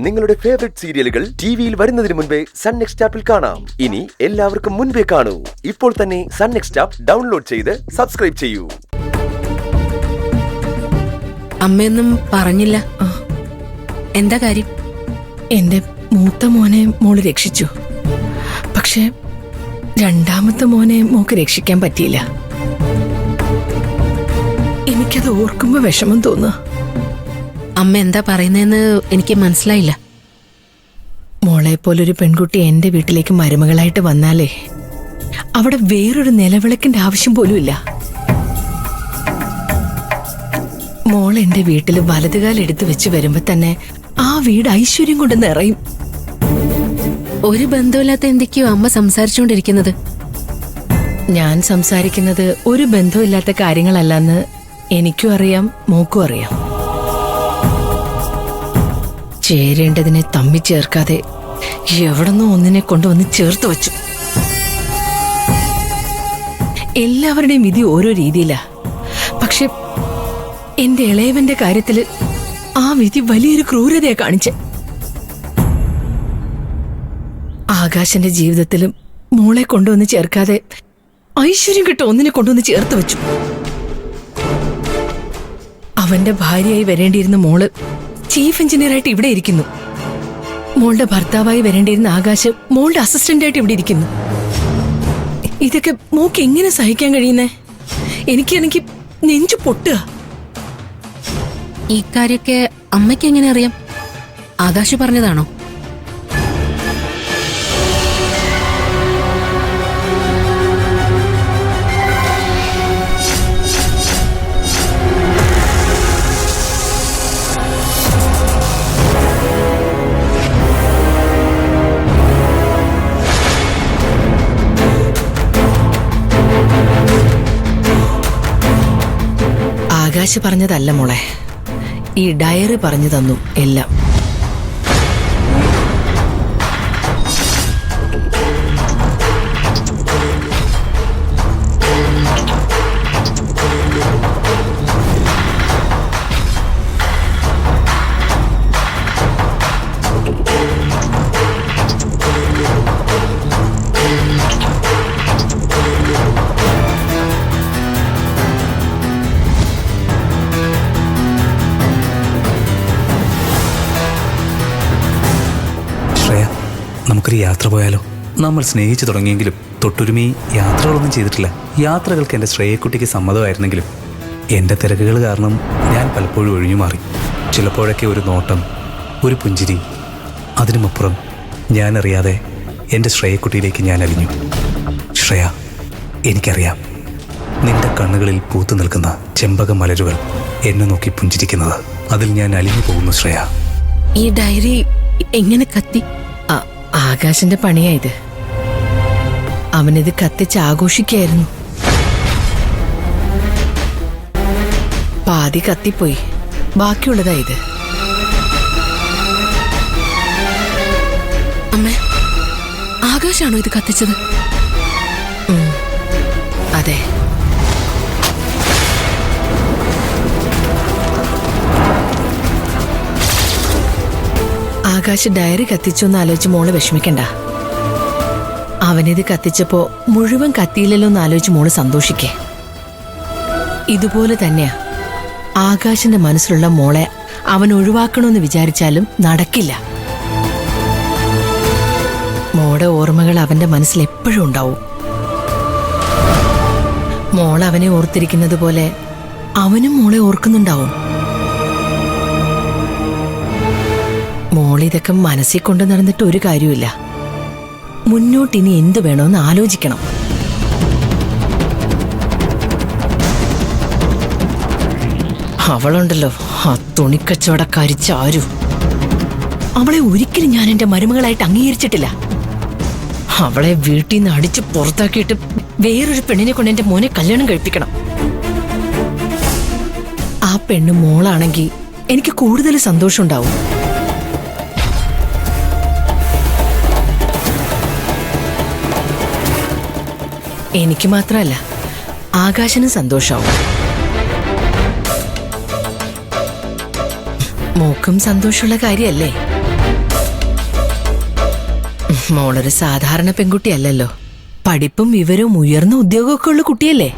നിങ്ങളുടെ ഫേവറേറ്റ് സീരിയലുകൾ ടിവിയിൽ വരുന്നതിന് മുൻപേ സൺ നെക്സ്റ്റ് ആപ്പിൽ കാണാം. ഇനി എല്ലാവർക്കും മുൻപേ കാണൂ. ഇപ്പോൾ തന്നെ സൺ നെക്സ്റ്റ് ആപ്പ് ഡൗൺലോഡ് ചെയ്ത് സബ്സ്ക്രൈബ് ചെയ്യൂ. അമ്മയൊന്നും പറഞ്ഞില്ല. എന്താ കാര്യം? എന്റെ മൂത്ത മോനെ മോള് രക്ഷിച്ചു. പക്ഷെ രണ്ടാമത്തെ മോനെ മോക്ക് രക്ഷിക്കാൻ പറ്റിയില്ല. എനിക്കത് ഓർക്കുമ്പോ വിഷമം തോന്നുക. അമ്മ എന്താ പറയുന്നതെന്ന് എനിക്ക് മനസ്സിലായില്ല. മോളെ പോലൊരു പെൺകുട്ടി എന്റെ വീട്ടിലേക്ക് മരുമകളായിട്ട് വന്നാലേ അവിടെ വേറൊരു നിലവിളക്കിന്റെ ആവശ്യം പോലും ഇല്ല. മോൾ എന്റെ വീട്ടിൽ വലതുകാലെടുത്ത് വെച്ച് വരുമ്പോ തന്നെ ആ വീട് ഐശ്വര്യം കൊണ്ട് നിറയും. ഒരു ബന്ധമില്ലാത്ത എന്തൊക്കെയോ അമ്മ സംസാരിച്ചുകൊണ്ടിരിക്കുന്നത്. ഞാൻ സംസാരിക്കുന്നത് ഒരു ബന്ധമില്ലാത്ത കാര്യങ്ങളല്ലെന്ന് എനിക്കും അറിയാം, മോക്കും അറിയാം. ചേരേണ്ടതിനെ തമ്മി ചേർക്കാതെ എവിടെന്നോ ഒന്നിനെ കൊണ്ടുവന്ന് ചേർത്ത് വച്ചു. എല്ലാവരുടെയും വിധി ഓരോ രീതിയിലാ. പക്ഷെ എന്റെ ഇളയവന്റെ കാര്യത്തില് ആ വിധി വലിയൊരു ക്രൂരതയെ കാണിച്ച്. ആകാശന്റെ ജീവിതത്തിലും മോളെ കൊണ്ടുവന്ന് ചേർക്കാതെ ഐശ്വര്യം കിട്ട ഒന്നിനെ കൊണ്ടുവന്ന് ചേർത്ത് വെച്ചു. അവന്റെ ഭാര്യയായി വരേണ്ടിയിരുന്ന മോള് ചീഫ് എഞ്ചിനീയറായിട്ട് ഇവിടെ ഇരിക്കുന്നു. മോളുടെ ഭർത്താവായി വരേണ്ടിയിരുന്ന ആകാശ് മോളുടെ അസിസ്റ്റന്റായിട്ട് ഇവിടെ ഇരിക്കുന്നു. ഇതൊക്കെ മോക്ക് എങ്ങനെ സഹിക്കാൻ കഴിയുന്നേ? എനിക്ക് നെഞ്ചു പൊട്ടുക. ഈ കാര്യമൊക്കെ അമ്മയ്ക്ക് എങ്ങനെ അറിയാം? ആകാശ് പറഞ്ഞതാണോ? ആകാശ് പറഞ്ഞതല്ല മോളെ, ഈ ഡയറി പറഞ്ഞു തന്നു എല്ലാം. നമുക്കൊരു യാത്ര പോയാലോ? നമ്മൾ സ്നേഹിച്ചു തുടങ്ങിയെങ്കിലും തൊട്ടുരുമി യാത്രകളൊന്നും ചെയ്തിട്ടില്ല. യാത്രകൾക്ക് എൻ്റെ ശ്രേയക്കുട്ടിക്ക് സമ്മതമായിരുന്നെങ്കിലും എൻ്റെ തിരക്കുകൾ കാരണം ഞാൻ പലപ്പോഴും ഒഴിഞ്ഞു മാറി. ചിലപ്പോഴൊക്കെ ഒരു നോട്ടം, ഒരു പുഞ്ചിരി, അതിനുമപ്പുറം ഞാനറിയാതെ എൻ്റെ ശ്രേയക്കുട്ടിയിലേക്ക് ഞാൻ അലിഞ്ഞു. ശ്രേയ, എനിക്കറിയാം നിന്റെ കണ്ണുകളിൽ പൂത്തു നിൽക്കുന്ന ചെമ്പക മലരുകൾ എന്നെ നോക്കി പുഞ്ചിരിക്കുന്നത്. അതിൽ ഞാൻ അലിഞ്ഞു പോകുന്നു ശ്രേയ. ഈ ഡയറി എങ്ങനെ കത്തി? ആകാശന്റെ പണിയായത്. അവനിത് കത്തിച്ച് ആഘോഷിക്കായിരുന്നു. പാതി കത്തിപ്പോയി, ബാക്കിയുള്ളതായത്. അമ്മേ, ആകാശാണോ ഇത് കത്തിച്ചത്? അതെ. ആകാശ് ഡയറി കത്തിച്ചൊന്ന് ആലോചിച്ച് മോള് വിഷമിക്കണ്ട. അവനിത് കത്തിച്ചപ്പോ മുഴുവൻ കത്തിയില്ലല്ലോ എന്ന് ആലോചിച്ച് മോള് സന്തോഷിക്കേ. ഇതുപോലെ തന്നെയാ ആകാശിന്റെ മനസ്സിലുള്ള മോളെ അവൻ ഒഴിവാക്കണമെന്ന് വിചാരിച്ചാലും നടക്കില്ല. മോളുടെ ഓർമ്മകൾ അവന്റെ മനസ്സിൽ എപ്പോഴും ഉണ്ടാവും. മോൾ അവനെ ഓർത്തിരിക്കുന്നത് പോലെ അവനും മോളെ ഓർക്കുന്നുണ്ടാവും. മോളിതൊക്കെ മനസ്സിൽ കൊണ്ട് നടന്നിട്ട് ഒരു കാര്യമില്ല. മുന്നോട്ടിനി എന്ത് വേണമെന്ന് ആലോചിക്കണം. അവളുണ്ടല്ലോ, ആ തുണിക്കച്ചവടക്കാരി ചാരു. അവളെ ഒരിക്കലും ഞാൻ എന്റെ മരുമകളായിട്ട് അംഗീകരിച്ചിട്ടില്ല. അവളെ വീട്ടിൽ നിന്ന് അടിച്ച് പുറത്താക്കിയിട്ട് വേറൊരു പെണ്ണിനെ കൊണ്ട് എന്റെ മോനെ കല്യാണം കഴിപ്പിക്കണം. ആ പെണ്ണ് മോളാണെങ്കിൽ എനിക്ക് കൂടുതൽ സന്തോഷം ഉണ്ടാവും. എനിക്ക് മാത്രമല്ല, ആകാശനും സന്തോഷാവും. മോക്കും സന്തോഷമുള്ള കാര്യല്ലേ? മോളൊരു സാധാരണ പെൺകുട്ടിയല്ലല്ലോ. പഠിപ്പും വിവരവും ഉയർന്ന ഉദ്യോഗമൊക്കെ ഉള്ള കുട്ടിയല്ലേ?